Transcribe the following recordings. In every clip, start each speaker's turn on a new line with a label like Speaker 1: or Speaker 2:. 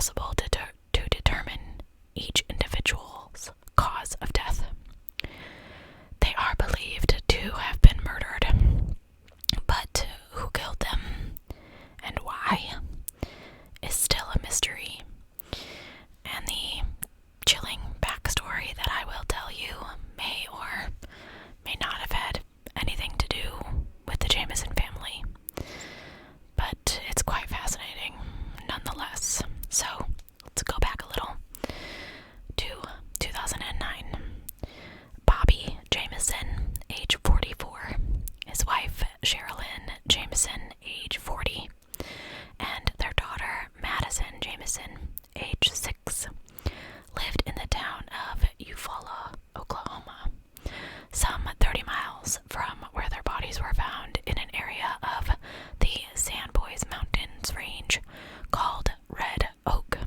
Speaker 1: impossible to determine each individual's cause of death. They are believed to have been murdered, but who killed them and why is still a mystery. And the chilling backstory that I will tell you may or may not have had anything to do with the Jamison family, but it's quite fascinating nonetheless. So let's go back a little to 2009. Bobby Jamison, age 44, his wife Sherilyn Jamison, age 40, and their daughter Madison Jamison, age 6, lived in the town of Eufaula, Oklahoma, some 30 miles from where their bodies were found, in an area of the Sandboys Mountains range called Red Oak.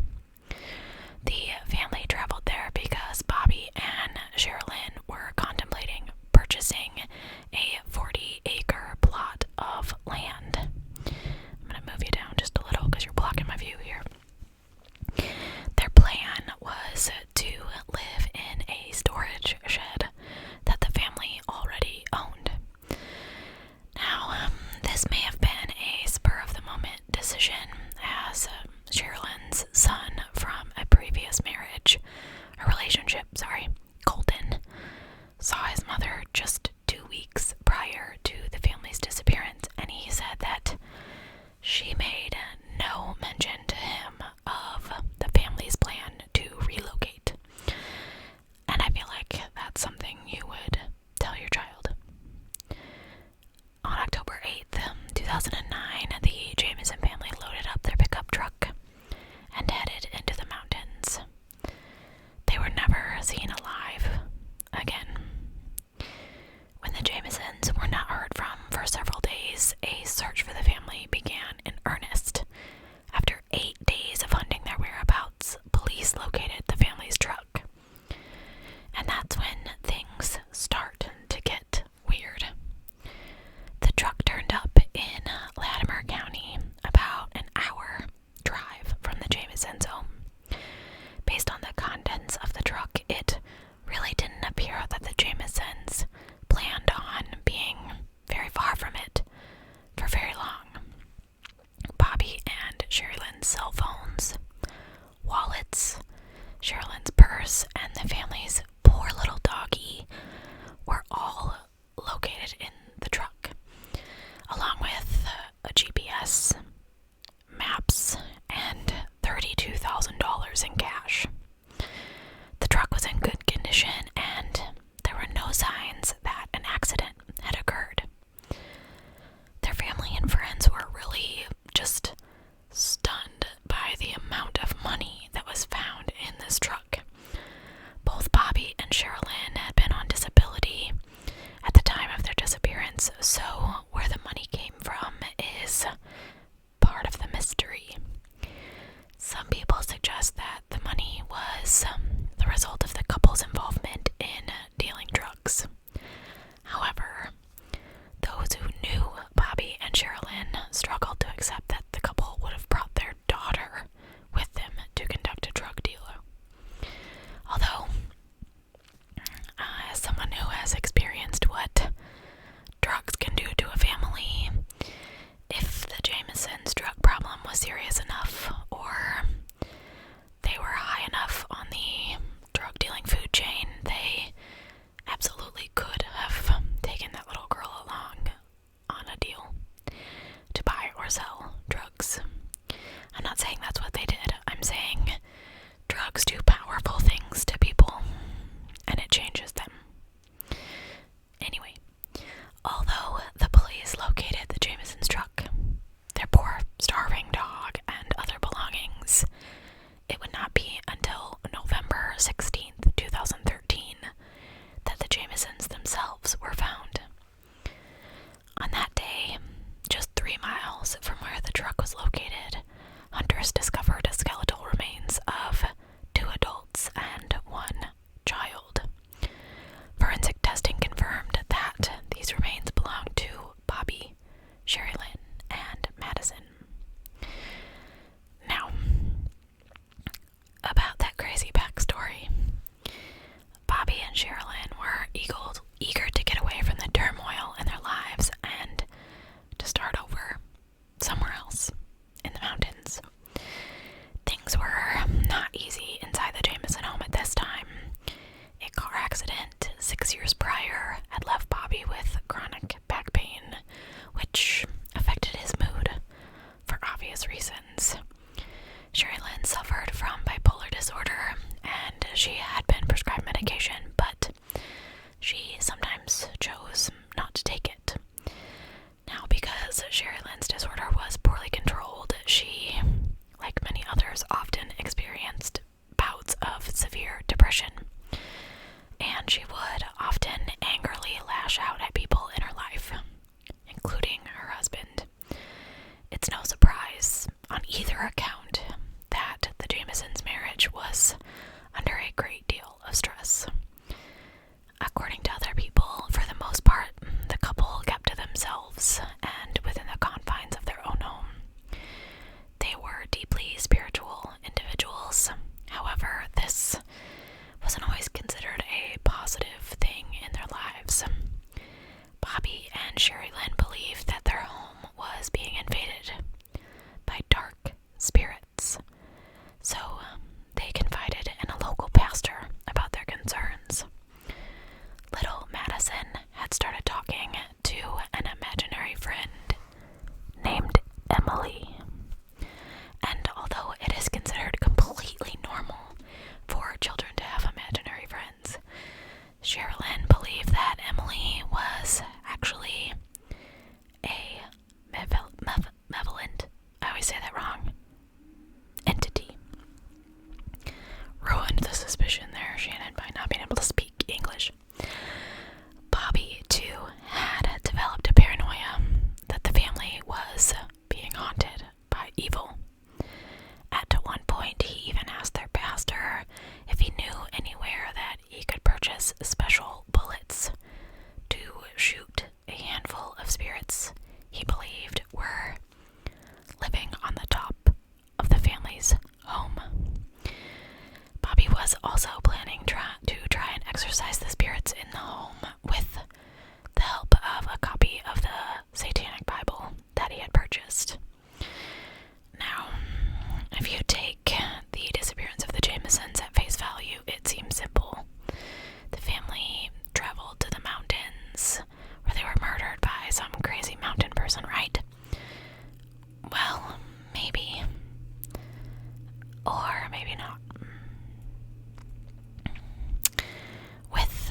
Speaker 1: The family traveled there because Bobby and Sherilyn were contemplating purchasing a 40-acre plot of land. I'm going to move you down just a little because you're blocking my view here. Their plan was to live in a storage shed that the family already owned. Now, this may have been a spur-of-the-moment decision, as Sherilyn's son from a previous relationship, Colton, saw his mother just 2 weeks prior to the family's disappearance, and he said that she made no mention to him of the family's plan to relocate. And I feel like that's something you would tell your child. On October 8th, 2009, the Jamison family loaded up their pickup truck and headed into the mountains. They were never seen alive again. When the Jamisons were not heard from for several days, a search for the family began in earnest. After 8 days of hunting their whereabouts, police located the family's truck. And that's when things start to get weird. The truck turned up in Latimer County, about an hour drive from the Jamisons' home. Based on the contents of the truck, it really didn't appear that the Jamisons planned on being very far from it for very long. Bobby and Sherilyn's cell phones, wallets, Sherilyn's purse, and the family's poor little doggy were all located in the truck, along with a GPS, maps, and $32,000 in cash. The truck was in good condition, and there were no signs that an accident had occurred. Their family and friends were really just stunned by the amount of money that was found in this truck. Both Bobby and Sherilyn had been on disability at the time of their disappearance, so where the money came from is part of the mystery. Some people suggest that the money was the result of the couple's involvement in dealing drugs. However, those who knew Bobby and Sherilyn struggled to accept that the couple would have brought their daughter with them to conduct a drug deal. Although, as someone who has experienced what drugs can do to a family, if the Jamisons' drug problem was serious enough, or they were high enough on the drug dealing food chain, they absolutely could have taken that little girl along on a deal to buy or sell drugs. I'm not saying that's what they did. I'm saying drugs do powerful things to people, and it changes them. Anyway, although the police located the Jamisons' truck, their poor, starving dog, and other belongings, it would not be until November 16th, 2013, that the Jamisons themselves were found. On that day, just 3 miles from where the truck was located, hunters discovered skeletal remains of 2 adults and 1 child. Forensic testing confirmed that these remains belonged to Bobby, Sherilyn, and Madison. Now, various reasons. Lynne suffered from bipolar disorder, and she had been prescribed medication, but she sometimes chose not to take it. Now, because Lynne's disorder was poorly controlled, she, like many others, often experienced bouts of severe depression, and she would often angrily lash out at people in her life, including her husband. It's no surprise on either account that the Jamisons' marriage was under a great deal of stress. According to other people, for the most part, the couple kept to themselves and within the confines of their own home. They were deeply spiritual individuals. However, this wasn't always considered a positive thing in their lives. Bobby and Lynne believed that their home was being invaded by dark spirits, so they confided in a local pastor about their concerns. Little Madison had started talking to an imaginary friend named Emily, and although it is considered completely normal for children to have imaginary friends, Lynne believed that Emily was actually a malevolent, I always say that wrong, entity. Ruined the suspicion there, Shannon, by not being able to speak English. Bobby, too, had developed a paranoia that the family was being haunted by evil. At one point, he even asked their pastor if he knew anywhere that he could purchase special bullets to shoot a handful of spirits he believed were living on the top of the family's home. Bobby was also planning to try and exorcise the spirits in the home with the help of a copy of the Satanic Bible that he had purchased. Now, if you take the disappearance of the Jamisons at face value, it seems simple. The family traveled to the mountains where they were murdered by some crazy mountain person, right? Well, maybe. Or maybe not. With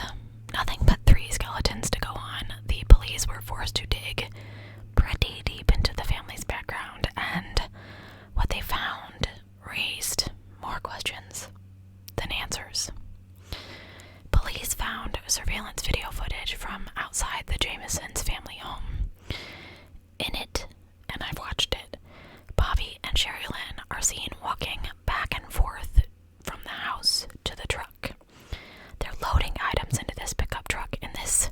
Speaker 1: nothing but 3 skeletons to go on, the police were forced to dig pretty deep into the family's background, and what they found raised more questions than answers. Police found surveillance video footage from outside the Jamisons' family home. In it, and I've watched it, Bobby and Lynne are seen walking back and forth from the house to the truck. They're loading items into this pickup truck in this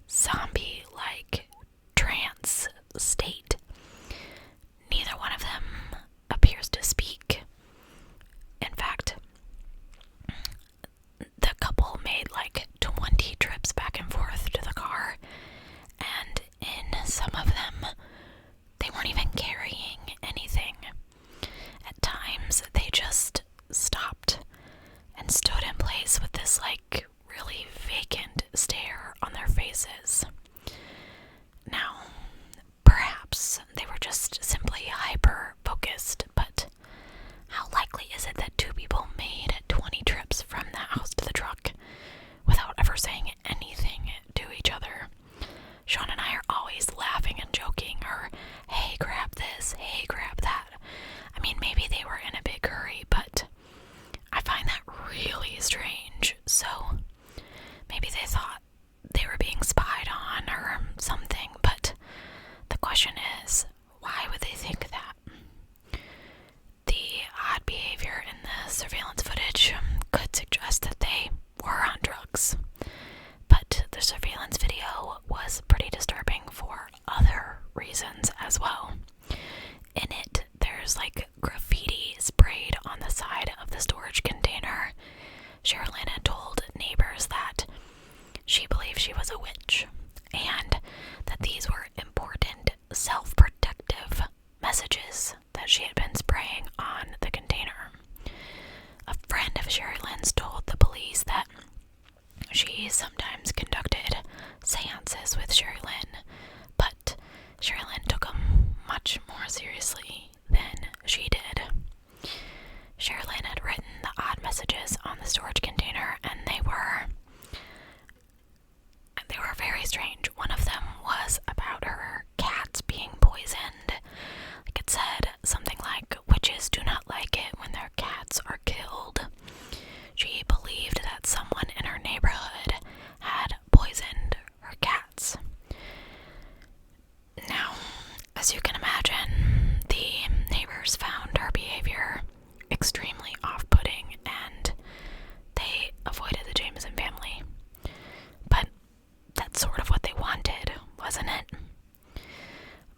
Speaker 1: zombie-like trance state. Neither one of them appears to speak. In fact, the couple made like 20 trips back and forth to the car, and in some of them, they weren't even carrying anything. At times, they just stopped and stood in place with this like really vacant stare on their faces. Now, perhaps they were just simply hyper-focused, but how likely is it that 2 people made 20 trips from the house to the truck without ever saying anything to each other? Sean and I are always laughing and joking, or, hey, grab this, hey, grab that. I mean, maybe they were in a big hurry, but I find that really strange. So, maybe they thought they were being spied on or something, but the question is, why would they think that? The odd behavior in the surveillance footage could suggest that they were on drugs, but the surveillance video was pretty disturbing for other reasons as well. In it, there's like graffiti sprayed on the side of the storage container. Lynne had told neighbors that she believed she was a witch, and that these were important self-protective messages that she had been spraying on the container. A friend of Lynne's told the police that she sometimes conducted seances with Lynne, but Lynne took them much more seriously than she did. Sherilyn had written the odd messages on the storage container, and they were very strange. One of them was about her cats being poisoned. Like, it said something like, "Witches do not like it when their cats are killed." She believed that someone in her neighborhood had poisoned her cats. Now, as you can imagine, the neighbors found her behavior extremely off-putting, and they avoided the Jamison family. But that's sort of what they wanted, wasn't it?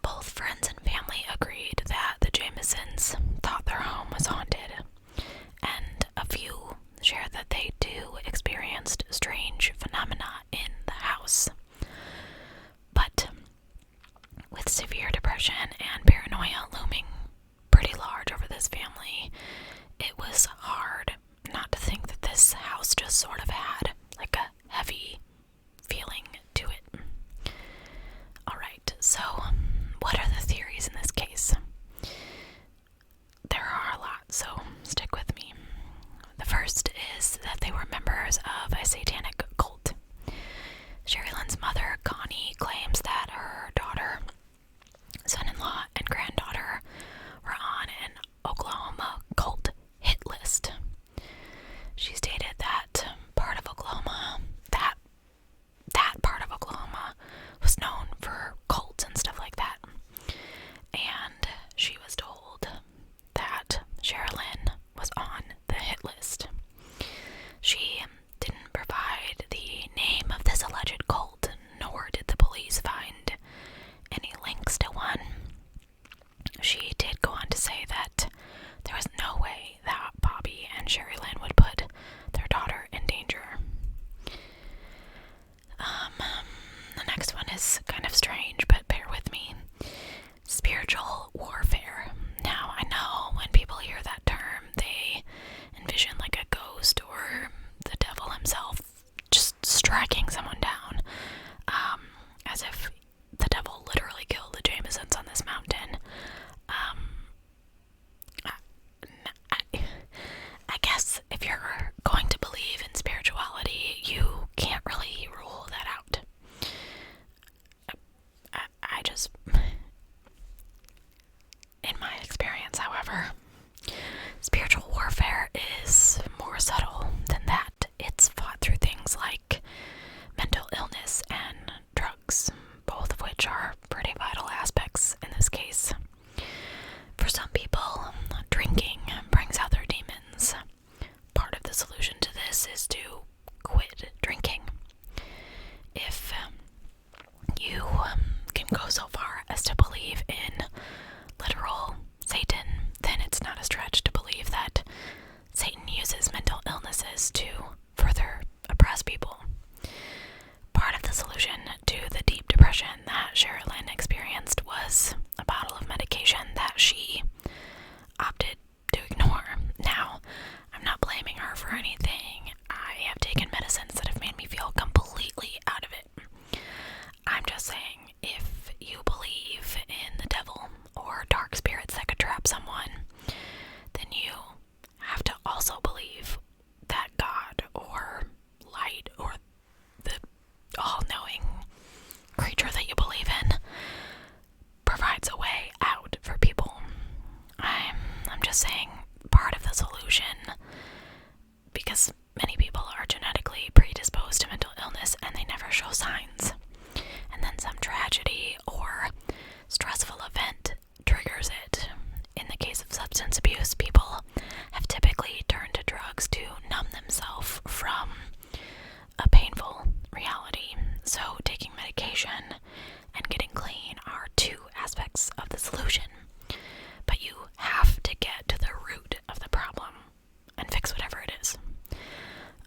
Speaker 1: Both friends and family agreed that the Jamisons thought their home was haunted, and a few shared that they too experienced strange phenomena in the house. But with severe depression and paranoia looming pretty large over this family, it was hard not to think that this house just sort of had like a heavy feeling to it. Alright, so what are the theories in this case? There are a lot, so stick with me. The first is that they were members of a satanic cult. Sherilyn's mother, Connie, claims that her daughter, son-in-law, and granddaughter were on an Oklahoma cult hit list. She stated that part of Oklahoma, that part of Oklahoma was known for cults and stuff like that. And she was told that Sherilyn was on the hit list. She didn't provide the name of this alleged cult, nor did the police find any links to one. She did go on to say that there was no way that Bobby and Sherilyn would put their daughter in danger. The next one is kind of strange, but bear with me. Spiritual warfare. Now, I know when people hear that term, they envision like a ghost or the devil himself just striking someone down, as if the devil literally killed the Jamisons on this mountain. I guess if you're going to believe in spirituality, you can't really rule that out. In my experience, however, spiritual warfare is more subtle than that. It's fought through things like mental illness and drugs, both of which are pretty vital aspects in this case. For some people, drinking brings out their demons. Part of the solution to this is to quit drinking. If you can go so far as to believe in literal Satan, then it's not a stretch to believe that Satan uses mental illnesses to further oppress people. Part of the solution to the deep depression that Sherilyn experienced was a bottle of medication that she opted to ignore. Now, I'm not blaming her for anything. I have taken medicines that have made me feel completely out of it. I'm just saying, if you believe in the devil or dark spirits that could trap someone, then you have to also believe that God or light or the all-knowing creature that you believe in provides a way out for people. I'm just saying, part of the solution, because many people are genetically predisposed to mental illness and they never show signs, and then some tragedy or stressful event triggers it. In the case of substance abuse, people have typically turned to drugs to numb themselves from a painful reality. So taking medication and getting clean are two aspects of the solution. But you have to get to the root of the problem and fix whatever it is.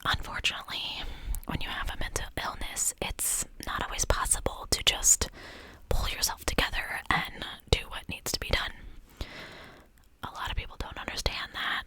Speaker 1: Unfortunately, when you have a mental illness, it's not always possible to just pull yourself together and do what needs to be done. A lot of people don't understand that.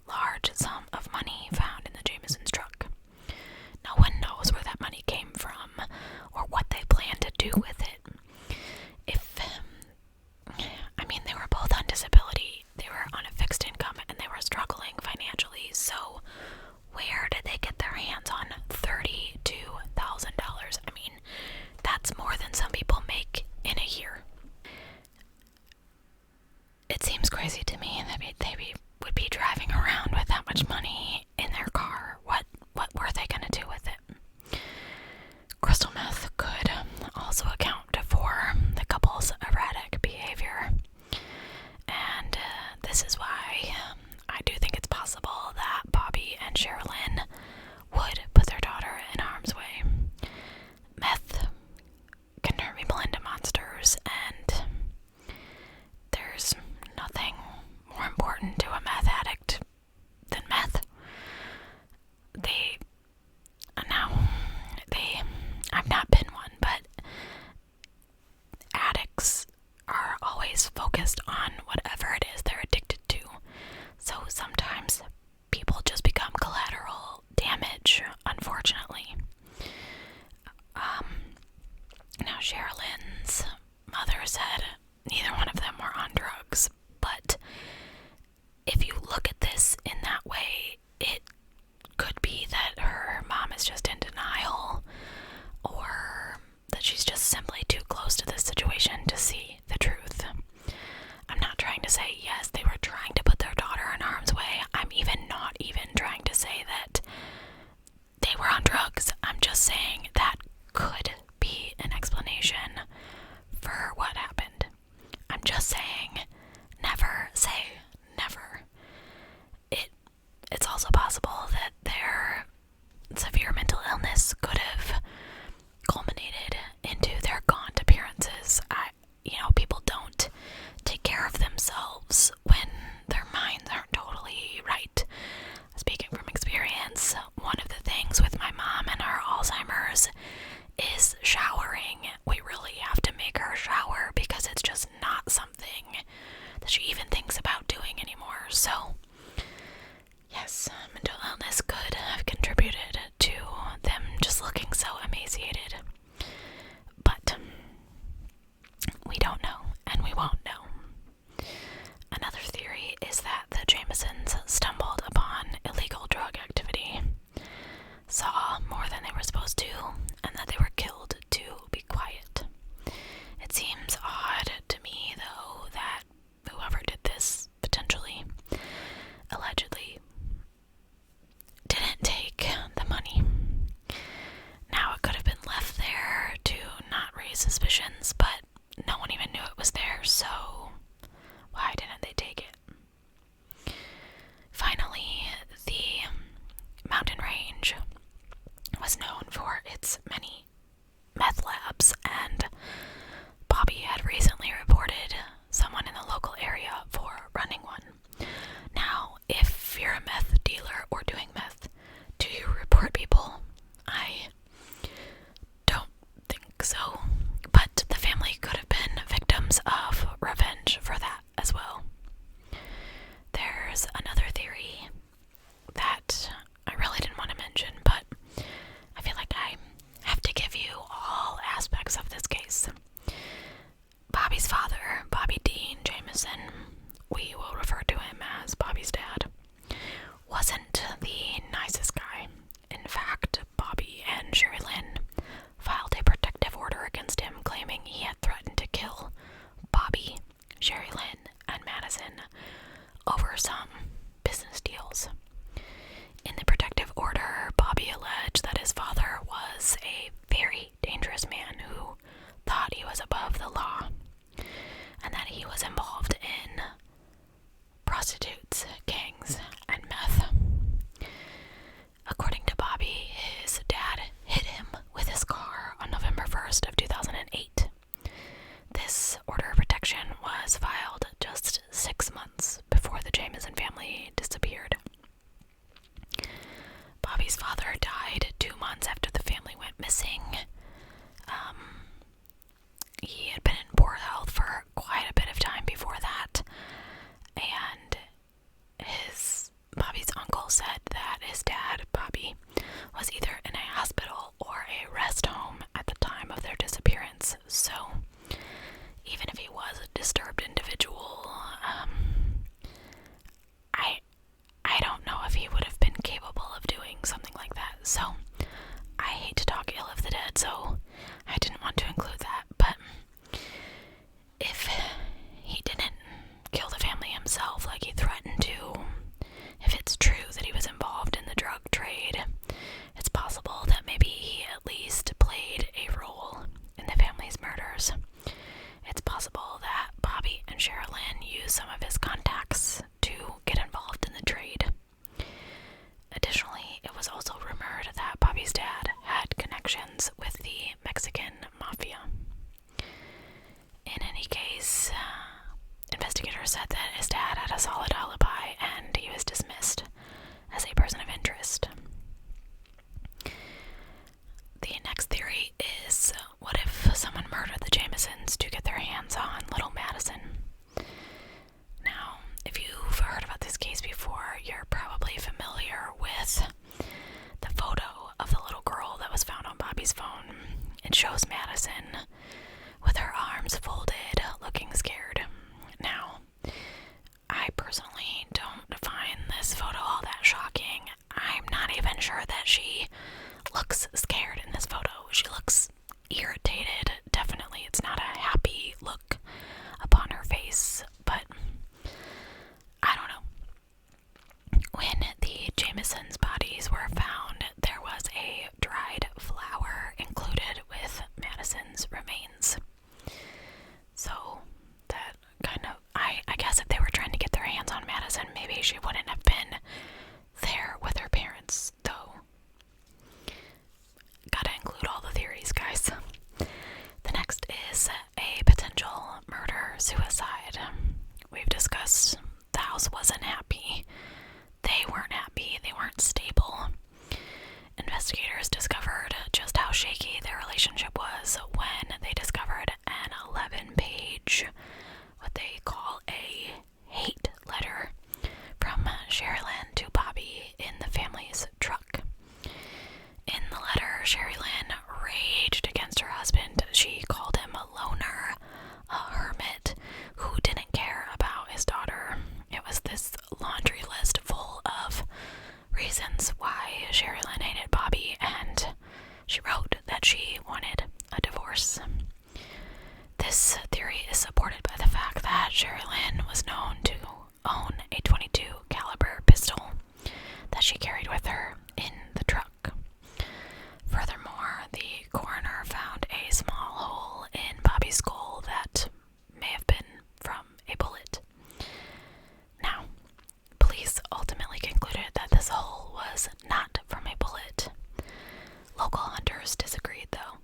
Speaker 1: large sum of money found in the Jamison's truck. No one knows where that money came from or what they plan to do with it. They were both on disability, they were on a fixed income, and they were struggling financially, so where did they get their hands on $32,000? That's more than some people make in a year. It seems crazy to me that they would be driving around with that much money in their car. What were they going to do with it? Crystal meth could also account for the couple's erratic behavior. And this is why I do think it's possible that Bobby and Sherilyn would put their daughter in harm's way. Meth can turn people into monsters, and there's nothing more important to a meth addict than meth. I've not been one, but addicts are always focused on whatever it is they're addicted to. So sometimes people just become collateral damage, unfortunately. Now Sherilyn's mother said neither one of them were on drugs, but if you look at this in that way, it could be that her mom is just in denial, or that she's just simply too close to this situation to see the truth. I'm not trying to say, yes, they were trying to put their daughter in harm's way. I'm not even trying to say that they were on drugs. I'm just saying that could be an explanation for what happened. I'm just saying, never say never. It's also possible that their severe mental illness could have culminated into their gaunt appearances. People don't take care of themselves when their minds aren't totally right. Speaking from experience, one of the things with my mom and her Alzheimer's is showering. We really have to make her shower because it's just not something that she even thinks about doing anymore. So, yes, mental illness could have contributed to them just looking so emaciated. But we don't know, and we won't know. Another theory is that the Jamisons stumbled upon illegal drug activity, saw more than they were supposed to, and that they were killed to be quiet. It seems odd to me, though, that whoever did this, potentially, allegedly, didn't take the money. Now, it could have been left there to not raise suspicions, but no one even knew it was there, so why didn't they take it? Finally, the mountain range was known for its many meth labs, and Bobby had recently reported someone in the local area for running one. Now, if you're a meth dealer or doing meth, do you report people? I don't think so, but the family could have been victims of revenge for that as well. There's another theory that I really didn't want to mention, but I feel like I have to give you all aspects of this case. Bobby's father, Bobby Dean Jamison, we will refer to him as Bobby's dad, wasn't the nicest guy. In fact, Bobby and Sherilyn filed a protective order against him, claiming he had threatened to kill Bobby, Sherilyn, and Madison over some business deals. In the protective order, Bobby alleged that his father was a very dangerous man who thought he was above the law, and that he was involved in prostitutes, gangs, and meth. According to Bobby, his dad hit him with his car on November 1st of 2008. This order of protection was filed just 6 months before the Jamison family disappeared. Bobby's father died 2 months after the family went missing, she wouldn't have been there with her parents, though. Gotta include all the theories, guys. The next is a potential murder-suicide. We've discussed the house wasn't happy. They weren't happy. They weren't stable. Investigators discovered just how shaky their relationship was when they discovered an 11-page, what they call a hate letter, from Lynne to Bobby in the family's truck. In the letter, Lynne raged against her husband. She called him a loner, a hermit who didn't care about his daughter. It was this laundry list full of reasons why Lynne hated Bobby, and she wrote that she wanted a divorce. This theory is supported by the fact that Lynne was known to own a .22 caliber pistol that she carried with her in the truck. Furthermore, the coroner found a small hole in Bobby's skull that may have been from a bullet. Now, police ultimately concluded that this hole was not from a bullet. Local hunters disagreed, though.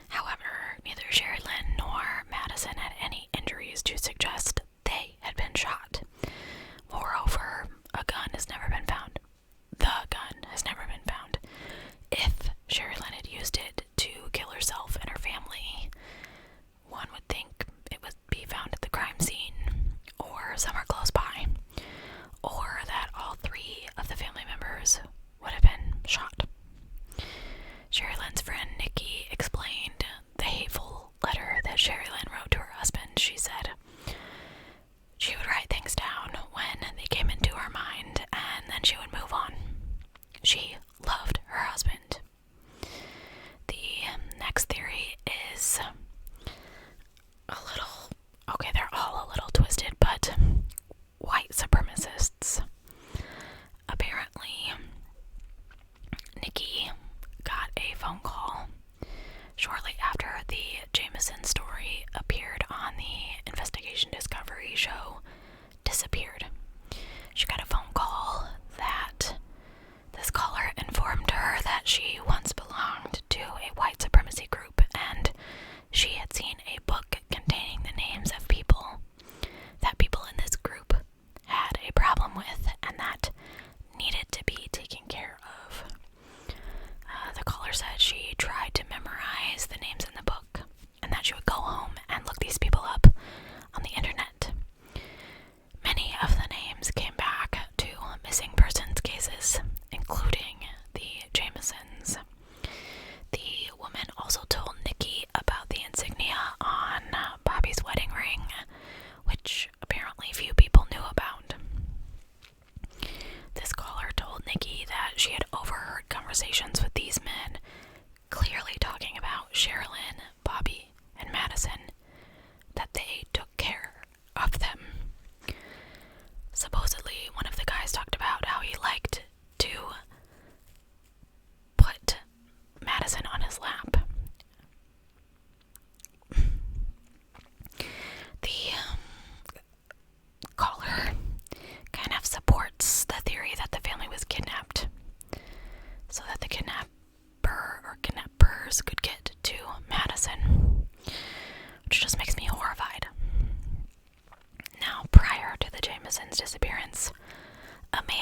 Speaker 1: However, neither Lynne nor Madison had any injuries to suggest they had been shot. Moreover, a gun has never been found. The gun has never been found. If Lynne had used it to kill herself and her family, one would think it would be found at the crime scene, or somewhere close by, or that all three of the family members would have been shot. Lynne's friend Nikki explained the hateful letter that Lynne wrote to her husband. She said she would write things down when they came into her mind, and then she would move on. She loved her husband. The next theory is they're all a little twisted, but white supremacists. Apparently, Nikki got a phone call shortly after the Jamison story appeared on the Investigation Discovery show Disappeared. She got a phone call that this caller informed her that she once belonged to a white supremacy group, and she had seen a book containing the names of people that people in this group had a problem with and that needed to be taken care of. The caller said she tried to memorize the names in the book and that she would go home and look these people up on the internet. Many of the names came back to missing persons cases, including the Jamisons. The woman also told Nikki about the insignia on Bobby's wedding ring, which apparently few people knew about. This caller told Nikki that she had overheard conversations with these men, clearly talking about Lynne, Bobby, and Madison, that they took care of them. Supposedly, one of the guys talked about how he liked to put Madison on his lap. The caller kind of supports the theory that the family was kidnapped so that the kidnapper or kidnappers could get to Madison, which just makes me horrified. Now, prior to the Jamisons' disappearance, Aimee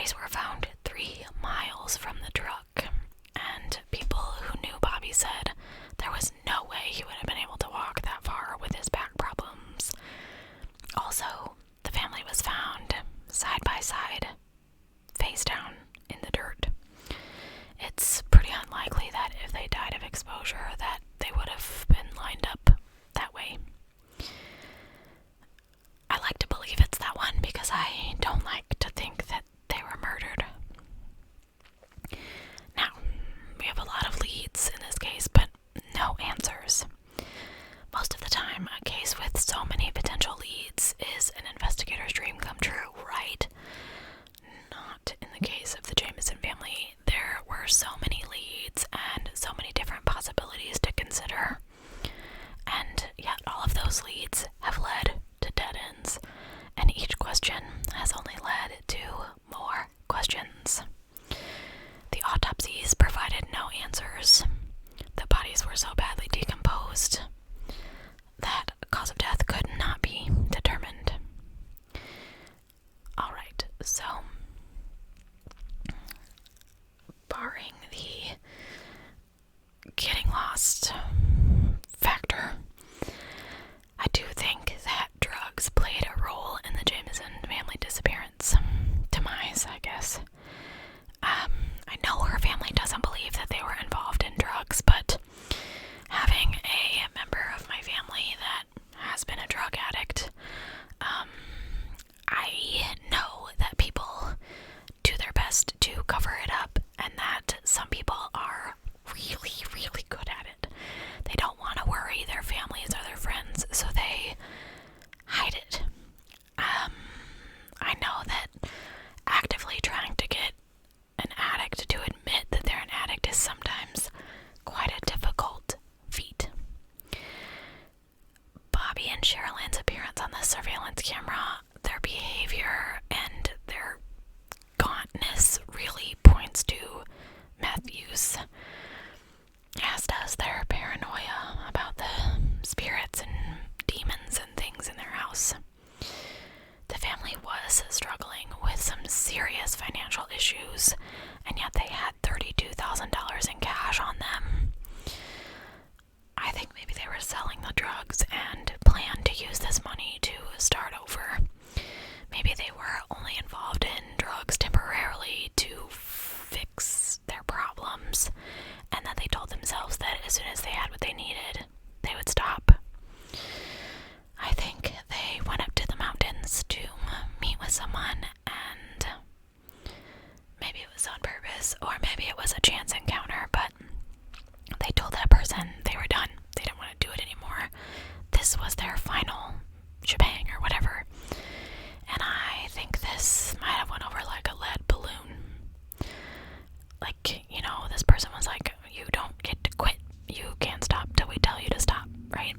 Speaker 1: bodies were found 3 miles from the truck, and people who knew Bobby said there was no way he would have been able to walk that far with his back problems. Also, the family was found side by side, face down in the dirt. It's pretty unlikely that if they died of exposure that they would have been lined up that way. I like to believe it's that one because I don't like to think that they were murdered. Now, we have a lot of leads in this case, but no answers. Most of the time, a case with so many potential leads is an investigator's dream come true, right? Not in the case of the Jamison family. There were so many leads and so many different possibilities to consider. And yet all of those leads have led to dead ends, and each question has only led to more questions. The autopsies provided no answers. The bodies were so badly decomposed that cause of death could not be determined. Alright, so barring the getting lost factor, I do think that drugs played a role in the Jamison family disappearance. Demise, I guess. I know her family doesn't believe that they were involved in drugs, but having a member of my family that has been a drug addict, I know that people do their best to cover it up, and that some people are really, really good at it. They don't want to worry their families or their friends, so they hide it. I know that actively trying to get an addict to admit that they're an addict is sometimes quite a difficult feat. Bobby and Sherilyn's appearance on the surveillance camera, their behavior, and their gauntness really points to meth use, as does their paranoia about the spirits and demons and things in their house. The family was struggling with some serious financial issues, and yet they had $32,000 in cash on them. I think maybe they were selling the drugs and planned to use this money to start over. Maybe they were only involved in drugs temporarily to fix their problems, and that they told themselves that as soon as they had what they needed, they would stop. I think they went up to the mountains to meet with someone, and maybe it was on purpose, or maybe it was a chance encounter, but they told that person they were done. They didn't want to do it anymore. This was their final shebang or whatever. And I think this might have went over like a lead balloon. Like, you know, this person was like, you don't get to quit. You can't stop till we tell you to stop, right?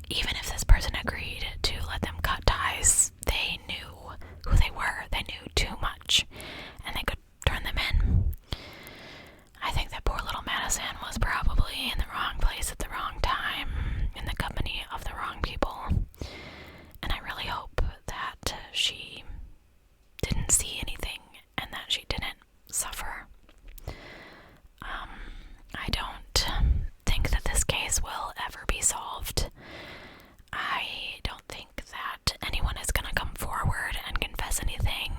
Speaker 1: Even if this person agreed to let them cut ties, they knew who they were. They knew too much, and they could turn them in. I think that poor little Madison was probably in the wrong place at the wrong time, in the company of the wrong people. And I really hope that she didn't see anything and that she didn't suffer. I don't think that this case will ever be solved. I don't think that anyone is going to come forward and confess anything,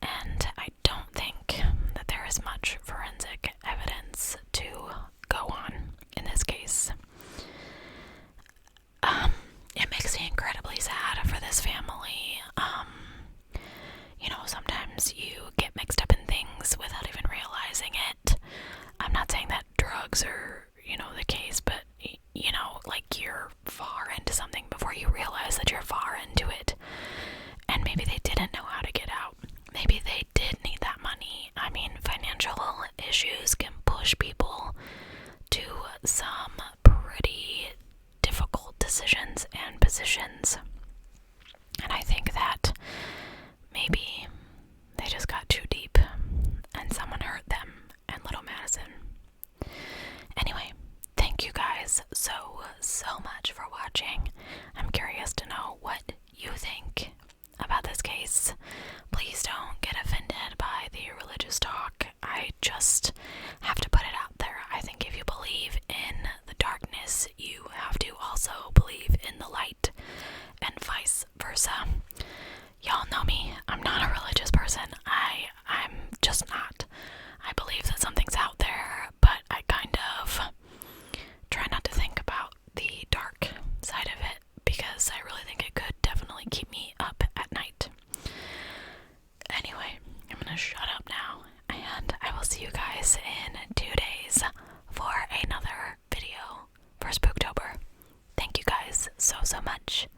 Speaker 1: and I don't think that there is much forensic evidence to go on in this case. It makes me incredibly sad for this family. You know, sometimes you get mixed up in things without even realizing it. I'm not saying that drugs are, you know, the case, but, you know, like you're far into something before you realize that you're far into it. And maybe they didn't know how to get out. Maybe they did need that money. I mean, financial issues can push people to some pretty difficult decisions and positions. And I think that maybe they just gonna shut up now, and I will see you guys in 2 days for another video for Spooktober. Thank you guys so much.